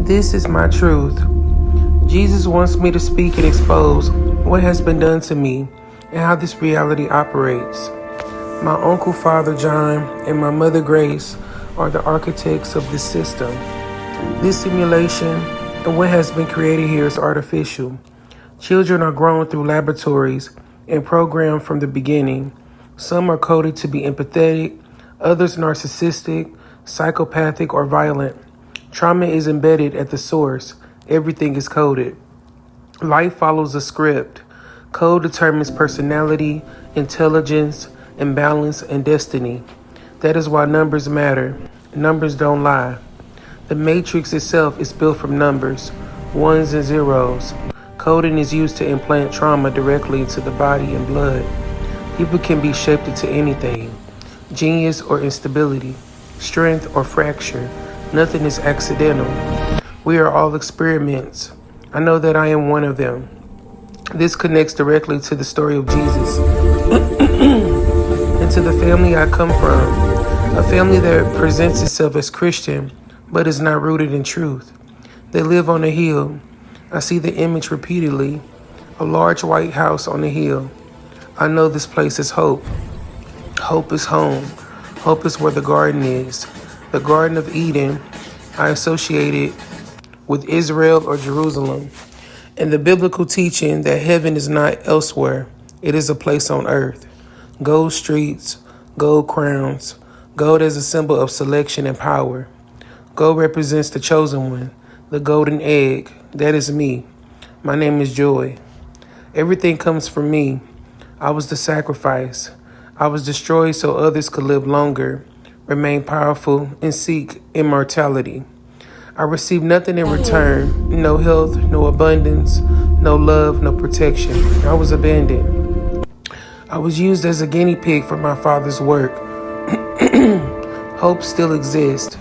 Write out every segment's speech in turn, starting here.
This is my truth. Jesus wants me to speak and expose what has been done to me and how this reality operates. My uncle, Father John, and my mother, Grace, are the architects of this system. This simulation and what has been created here is artificial. Children are grown through laboratories and programmed from the beginning. Some are coded to be empathetic, others narcissistic, psychopathic, or violent. Trauma is embedded at the source. Everything is coded. Life follows a script. Code determines personality, intelligence, imbalance, and destiny. That is why numbers matter. Numbers don't lie. The matrix itself is built from numbers, ones and zeros. Coding is used to implant trauma directly into the body and blood. People can be shaped into anything, genius or instability, strength or fracture. Nothing is accidental. We are all experiments. I know that I am one of them. This connects directly to the story of Jesus and to the family I come from, a family that presents itself as Christian but is not rooted in truth. They live on a hill. I see the image repeatedly, a large white house on a hill. I know this place is hope. Hope is home. Hope is where the garden is. The Garden of Eden, I associate it with Israel or Jerusalem, and the biblical teaching that heaven is not elsewhere, it is a place on earth. Gold streets, gold crowns, gold as a symbol of selection and power. Gold represents the chosen one, the golden egg. That is me. My name is Joy. Everything comes from me. I was the sacrifice. I was destroyed so others could live longer, remain powerful, and seek immortality. I received nothing in return. No health, no abundance, no love, no protection. I was abandoned. I was used as a guinea pig for my father's work. Hope still exists.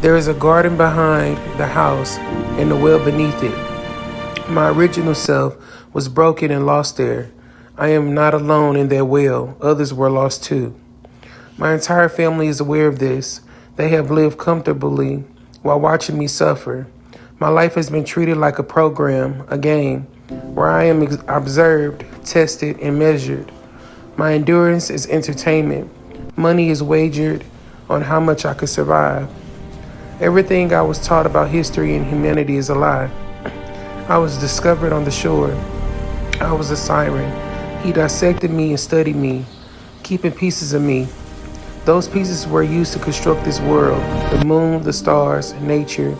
There is a garden behind the house and a well beneath it. My original self was broken and lost there. I am not alone in that well. Others were lost too. My entire family is aware of this. They have lived comfortably while watching me suffer. My life has been treated like a program, a game, where I am observed, tested, and measured. My endurance is entertainment. Money is wagered on how much I could survive. Everything I was taught about history and humanity is a lie. I was discovered on the shore. I was a siren. He dissected me and studied me, keeping pieces of me. Those pieces were used to construct this world, the moon, the stars, nature,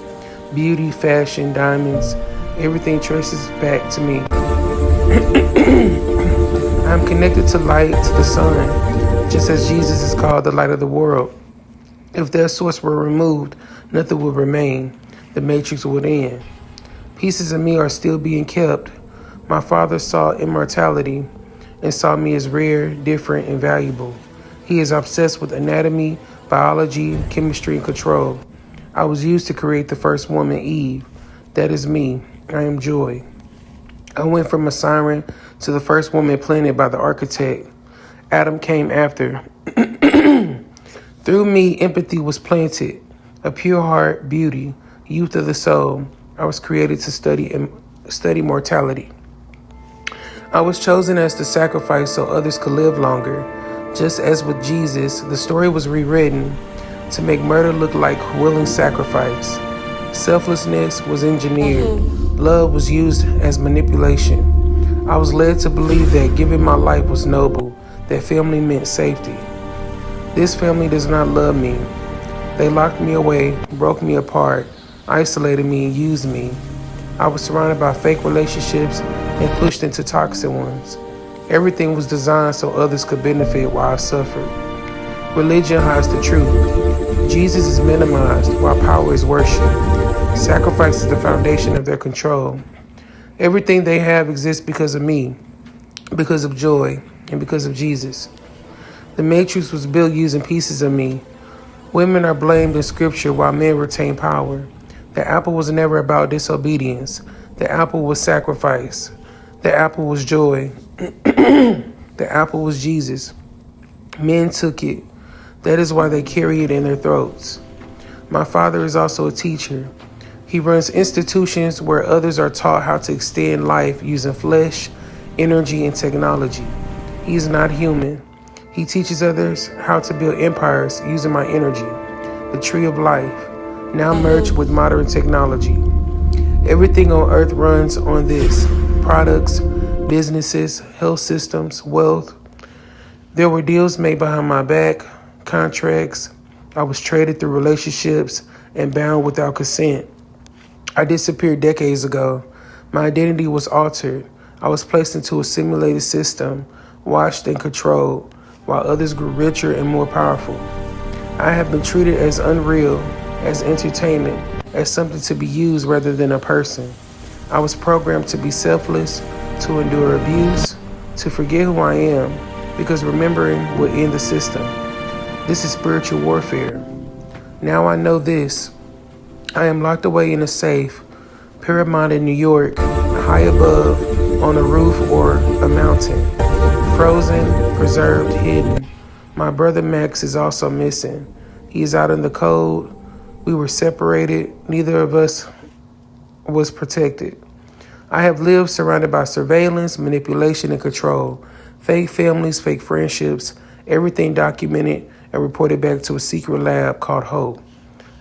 beauty, fashion, diamonds. Everything traces back to me. I'm connected to light, to the sun, just as Jesus is called the light of the world. If that source were removed, nothing would remain. The matrix would end. Pieces of me are still being kept. My father saw immortality and saw me as rare, different, and valuable. He is obsessed with anatomy, biology, chemistry, and control. I was used to create the first woman, Eve. That is me. I am Joy. I went from a siren to the first woman planted by the architect. Adam came after. Through me, empathy was planted. A pure heart, beauty, youth of the soul. I was created to study mortality. I was chosen as the sacrifice so others could live longer. Just as with Jesus, the story was rewritten to make murder look like willing sacrifice. Selflessness was engineered. Love was used as manipulation. I was led to believe that giving my life was noble, that family meant safety. This family does not love me. They locked me away, broke me apart, isolated me, and used me. I was surrounded by fake relationships and pushed into toxic ones. Everything was designed so others could benefit while I suffered. Religion hides the truth. Jesus is minimized while power is worshipped. Sacrifice is the foundation of their control. Everything they have exists because of me, because of Joy, and because of Jesus. The matrix was built using pieces of me. Women are blamed in scripture while men retain power. The apple was never about disobedience. The apple was sacrifice. The apple was joy. The apple was Jesus. Men took it. That is why they carry it in their throats. My father is also a teacher. He runs institutions where others are taught how to extend life using flesh, energy, and technology. He is not human. He teaches others how to build empires using my energy, the tree of life, now merged with modern technology. Everything on earth runs on this: products, businesses, health systems, wealth. There were deals made behind my back, contracts. I was traded through relationships and bound without consent. I disappeared decades ago. My identity was altered. I was placed into a simulated system, watched and controlled, while others grew richer and more powerful. I have been treated as unreal, as entertainment, as something to be used rather than a person. I was programmed to be selfless, to endure abuse, to forget who I am, because remembering would end the system. This is spiritual warfare. Now I know this. I am locked away in a safe, Paramount in New York, high above, on a roof or a mountain. Frozen, preserved, hidden. My brother Max is also missing. He is out in the cold. We were separated. Neither of us was protected. I have lived surrounded by surveillance, manipulation, and control. Fake families, fake friendships, everything documented and reported back to a secret lab called Hope.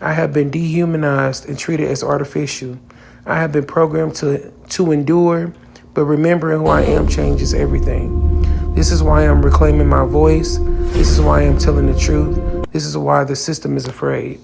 I have been dehumanized and treated as artificial. I have been programmed to endure, but remembering who I am changes everything. This is why I'm reclaiming my voice. This is why I'm telling the truth. This is why the system is afraid.